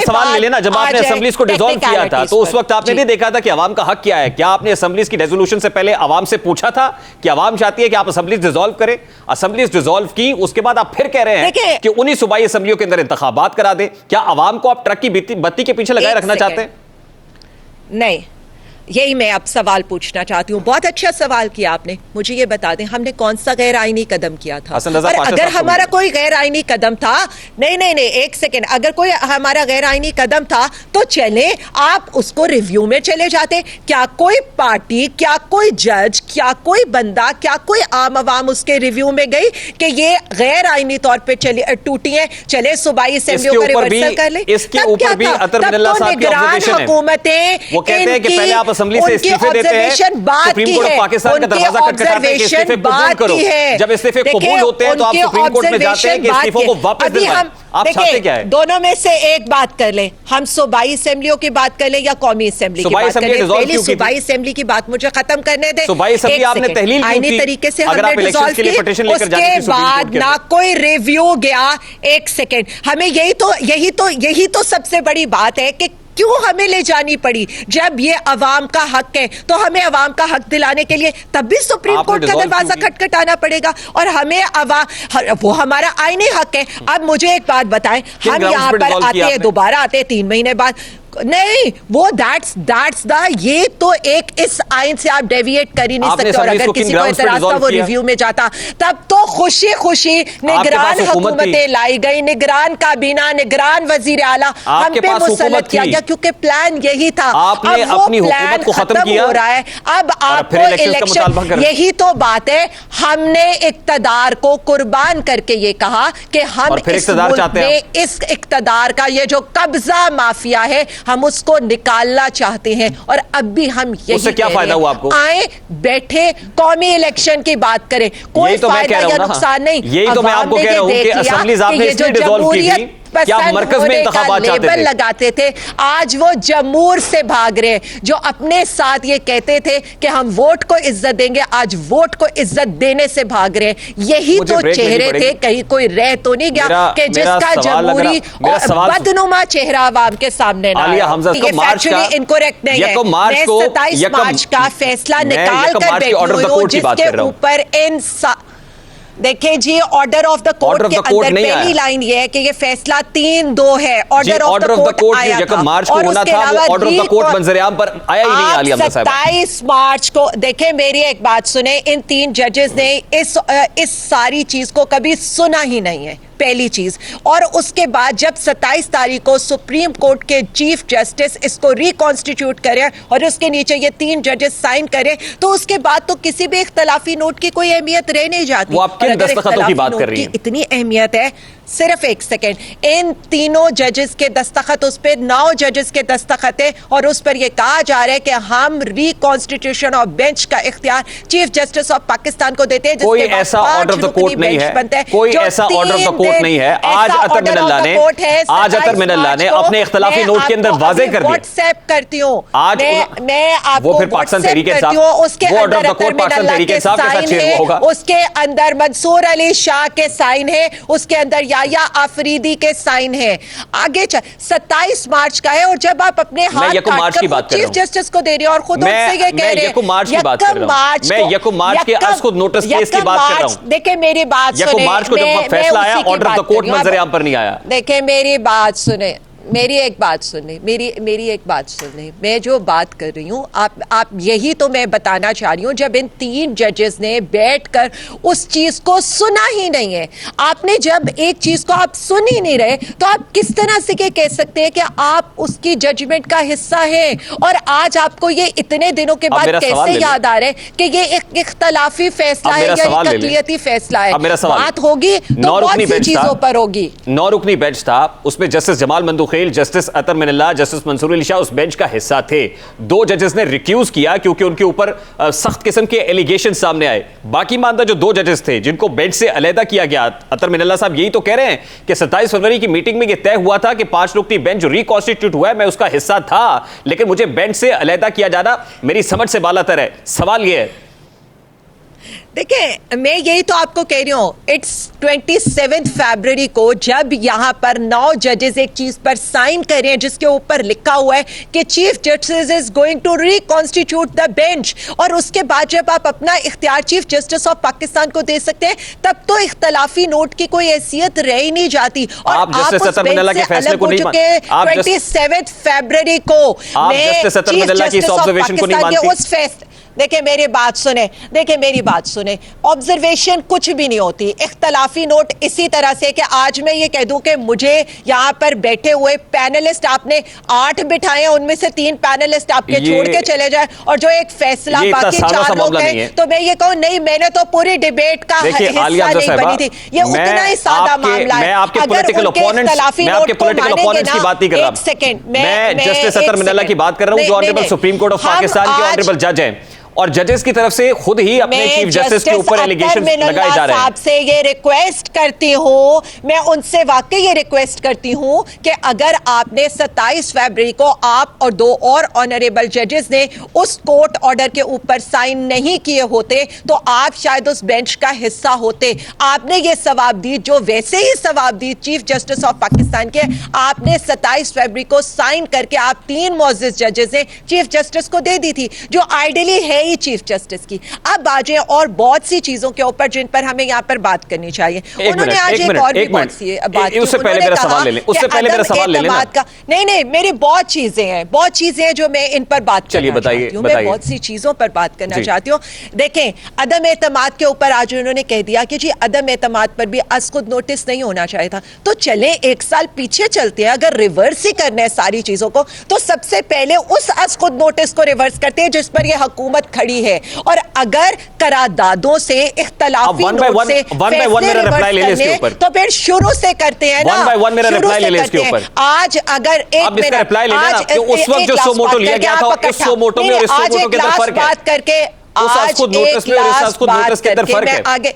सवाल ले लेना, जब आपने असेंबलीज को डिसॉल्व किया था तो उस वक्त आपने नहीं देखा था कि अवाम का हक क्या है? क्या आपने असेंबलीज की रेजोल्यूशन से पहले अवाम से पूछा था कि अवाम चाहती है कि आप असेंबलीज डिसॉल्व करें? असेंबलीज डिसॉल्व की, उसके बाद आप फिर कह रहे हैं कि उन्हीं सूबाई असेंबलियों के अंदर इंतखाबात करा दें। क्या अवाम को आप ट्रक की बत्ती के पीछे लगाए रखना चाहते हैं? नहीं, यही मैं अब सवाल पूछना चाहती हूँ। बहुत अच्छा सवाल किया आपने। मुझे ये बता दें, हमने कौन सा गैर आईनी कदम किया था? और अगर हमारा कोई गैर आईनी कदम था, नहीं, एक सेकेंड, अगर कोई हमारा गैर आईनी कदम था तो चले आप उसको रिव्यू में चले जाते। क्या कोई पार्टी, क्या कोई जज, क्या कोई बंदा, क्या कोई आम आवाम उसके रिव्यू में गई कि ये गैर आईनी तौर पे टूटी है, चले सूबाई असेंबलियों का रिवर्सल कर ले? इसके ऊपर भी अतर मिनल्ला साहब की ऑब्जर्वेशन है। हुकूमतें वो कहते हैं कि पहले आप असेंबली से इस्तीफे देते हैं, सुप्रीम कोर्ट ऑफ पाकिस्तान का दरवाजा खटखटाते हैं कि इस्तीफे कबूल करो। जब इस्तीफे कबूल होते हैं तो आप सुप्रीम कोर्ट में जाते हैं कि इस्तीफों को वापस दिलवाएं। आप चाहते क्या है? दोनों में से एक बात कर ले, हम सूबाई असेंबलियों की बात कर ले या कौमी असेंबली की बात कर ले? पहले सूबाई असेंबली की बात मुझे खत्म करने दे। सूबाई असेंबली आपने तहलील आईनी तरीके से हमने डिसॉल्व की, उसके बाद ना कोई रिव्यू गया। एक सेकेंड, हमें यही तो सबसे बड़ी बात है कि क्यों हमें ले जानी पड़ी। जब ये अवाम का हक है तो हमें अवाम का हक दिलाने के लिए तब भी सुप्रीम कोर्ट का दरवाजा खटखटाना पड़ेगा, और हमें वो हमारा आईनी हक है। अब मुझे एक बात बताएं, हम यहाँ पर आते हैं, दोबारा आते हैं 3 महीने बाद, नहीं, वो दैट्स द ये तो एक इस आइन से आप डेविएट कर ही नहीं सकते। और अगर किसी को एतराज था वो रिव्यू में जाता, तब तो खुशी निगरान हुकूमतें लाई गई, निगरान काबीना, निगरान वजीर आला हम पे मुसल्लत किया गया, क्योंकि प्लान यही था। आपने अपनी हुकूमत को खत्म किया, हो रहा है अब आपको इलेक्शन। यही तो बात है, हमने इक्तदार को कुर्बान करके ये कहा कि हम इस मुल्क में इस इक्तदार का ये जो कब्जा माफिया है हम उसको निकालना चाहते हैं। और अब भी हम यही क्या फायदा हुआ आपको? आए बैठे कौमी इलेक्शन की बात करें, कोई फायदा या नुकसान नहीं। यही तो मैं आपको कह रहा हूं कि असेंबलीज आपने इसलिए डिसॉल्व की थी क्या मरकज में इंतखाबात चाहते थे? लगाते थे, आज वो जमूर से भाग रहे, जो अपने साथ ये कहते थे कि हम वोट को इज्जत देंगे, आज वोट को इज्जत देने से भाग रहे। यही तो चेहरे थे, कहीं कोई रह तो नहीं गया कि जिसका जमहूरी और बदनुमा चेहरा आवाम के सामने ना आए। ये फैक्चुअली इनकरेक्ट नहीं है। मैं 27 मार्च का फैसला निकाल कर बैठी हूं, जिसके ऊपर देखिए जी, ऑर्डर ऑफ द कोर्ट के अंदर पहली लाइन ये है कि ये फैसला 3-2 है। ऑर्डर ऑफ द कोर्ट आया था, मार्च को होना था, वो ऑर्डर ऑफ द कोर्ट मंजरेआम पर आया ही नहीं। आलिया 27 मार्च को देखिए, मेरी एक बात सुने, इन 3 जजेस ने इस सारी चीज को कभी सुना ही नहीं है, पहली चीज। और उसके बाद जब 27 तारीख को सुप्रीम कोर्ट के चीफ जस्टिस इसको रिकॉन्स्टिट्यूट करें और उसके नीचे ये 3 जजेस साइन करें, तो उसके बाद तो किसी भी इख्तलाफी नोट की कोई अहमियत रह नहीं जाती। वो आप किन दस्तखतों की बात कर रही हैं? इतनी अहमियत है, सिर्फ एक सेकेंड, इन तीनों जजेस के दस्तखत, उस पर 9 जजेस के दस्तखत है, और उस पर यह कहा जा रहा है कि हम रिकॉन्स्टिट्यूशन ऑफ बेंच का इख्तियार चीफ जस्टिस ऑफ पाकिस्तान को देते हैं। कोई ऐसा ऑर्डर ऑफ द कोर्ट नहीं है, कोई ऐसा ऑर्डर ऑफ द कोर्ट नहीं है। आज अतर मिनल्ला ने अपने इख्तिलाफी नोट के अंदर वाज़ेह कर दिया। व्हाट्सएप करती हूं आज मैं आपको, वो फिर पाकिस्तान तहरीके इंसाफ, उसके अंदर अतर मिनल्ला के साइन है, उसके अंदर मंसूर अली शाह के साइन है, उसके अंदर याया आफरीदी के साइन है। आगे 27 मार्च का है, और जब आप अपने हाथ काटकर चीफ जस्टिस को दे रहे हो और खुद उनसे ये कह रहे हैं, मार्च की बात कर रहा हूं मैं, यकुम मार्च के आज खुद नोटिस केस की बात कर रहा हूं। देखिए मेरी बात सुने, मार्च को जब फैसला आया, ऑर्डर ऑफ द कोर्ट मंजरेआम पर नहीं आया। देखिए मेरी बात सुने, मेरी एक बात सुनने, मेरी एक बात सुनने, मैं जो बात कर रही हूँ, आप यही तो मैं बताना चाह रही हूँ। जब इन 3 जजेस ने बैठकर उस चीज को सुना ही नहीं है, आपने जब एक चीज को आप सुन ही नहीं रहे, तो आप किस तरह से कह सकते हैं कि आप उसकी जजमेंट का हिस्सा है? और आज आपको ये इतने दिनों के बाद कैसे याद आ रहा है कि ये एक इख्तलाफी फैसला है या एक अक़लियती फैसला है? बात होगी तो बहुत सी चीजों पर होगी। 9 रुकनी बेंच था, उसमें जस्टिस जमाल मंदुखेल, जस्टिस अतर मिनल्ला, जस्टिस मंसूर अली शाह उस बेंच का हिस्सा थे। 2 जजेस ने रिक्यूज किया क्योंकि उनके ऊपर सख्त किस्म के एलिगेशन सामने आए। बाकी मानदा जो 2 जजेस थे जिनको बेंच से अलहदा किया गया, अतर मिनल्ला साहब यही तो कह रहे हैं कि 27 फरवरी की मीटिंग में यह तय हुआ था कि 5 रुकनी बेंच जो रिकॉन्स्टिट्यूट हुआ है, मैं उसका हिस्सा था, लेकिन मुझे बेंच से अलहदा किया जाना मेरी समझ से बालातर है। सवाल यह है देखिए, मैं यही तो आपको कह रही हूँ, इट्स 27 फरवरी को जब यहाँ पर 9 जजेस एक चीज पर साइन कर रहे हैं जिसके ऊपर लिखा हुआ है कि chief justice is going to reconstitute the bench, और उसके बाद जब आप अपना इख्तियार चीफ जस्टिस ऑफ पाकिस्तान को दे सकते हैं, तब तो इख्तलाफी नोट की कोई हैसियत रह ही नहीं जाती। और आप जस्टिस अतर मिनल्ला के फैसले को नहीं 27 फरवरी को मैं चीफ जस्टिस ऑफ पाकिस्तान के उस फैसले, देखिए मेरी बात सुने, ऑब्जर्वेशन कुछ भी नहीं होती। इख्तलाफी नोट इसी तरह से कि आज मैं ये कह दूं कि मुझे यहाँ पर बैठे हुए पैनलिस्ट आपने 8 बिठाए हैं, उनमें से 3 पैनलिस्ट आपके छोड़ के चले जाए, और जो एक फैसला बाकी 4 लोग हैं, तो मैं ये कहूं नहीं, मैंने तो पूरी डिबेट का हिस्सा नहीं बनी थी। ये उतना ही सादा मामला है। अगर उनके इख्तलाफी नोट को मानेंगे ना, एक सेकेंड, मैं जस्टिस अतर मिनल्ला की बात कर रहा हूं, जो honourable supreme court of Pakistan के ऑनरेबल जज हैं, और जजेस की तरफ से खुद ही अपने चीफ जस्टिस के ऊपर एलिगेशन लगाए जा रहे हैं। आपसे ये रिक्वेस्ट करती हूं, मैं उनसे वाकई ये रिक्वेस्ट करती हूं कि अगर आपने 27 फरवरी को आप और 2 और ऑनरेबल जजेस ने उस कोर्ट ऑर्डर के ऊपर साइन नहीं किए होते तो आप शायद उस बेंच का हिस्सा होते। आपने ये सवाब दी, जो वैसे ही सवाब दी चीफ जस्टिस ऑफ पाकिस्तान के, आपने 27 फरवरी को साइन करके आप 3 मोअज़्ज़िज़ जजेस ने चीफ जस्टिस को दे दी थी, जो आइडियली है ही चीफ जस्टिस की। अब आ जाए और बहुत सी चीजों के ऊपर जिन पर हमें यहाँ पर बात करनी चाहिए। उन्होंने आज एक और भी बहुत सी बात की। उससे पहले मेरा सवाल ले लें, नहीं, मेरी बहुत चीजें हैं जो मैं इन पर बात करना चाहती हूँ। मैं बहुत सी चीजों पर बात करना चाहती हूँ। देखें, अदम एतमाद के ऊपर आज उन्होंने कह दिया कि जी अदम एतमाद पर भी अज खुद नोटिस नहीं होना चाहिए था। तो चले 1 साल पीछे चलते हैं, अगर रिवर्स ही करना है सारी चीजों को, तो सबसे पहले उस अज खुद नोटिस को रिवर्स करते हैं जिस पर यह हुकूमत खड़ी है। और अगर करारदादों से इख्तलाफी नोट से फैसले रिवर्स करने, तो फिर शुरू से करते हैं ना, आज अगर एक मिनट, आज उस वक्त जो सोमोटो लिया गया था, उस सोमोटो में और इस सोमोटो के अंदर फर्क है। बात करके आज एक लास्ट बात करके मैं आगे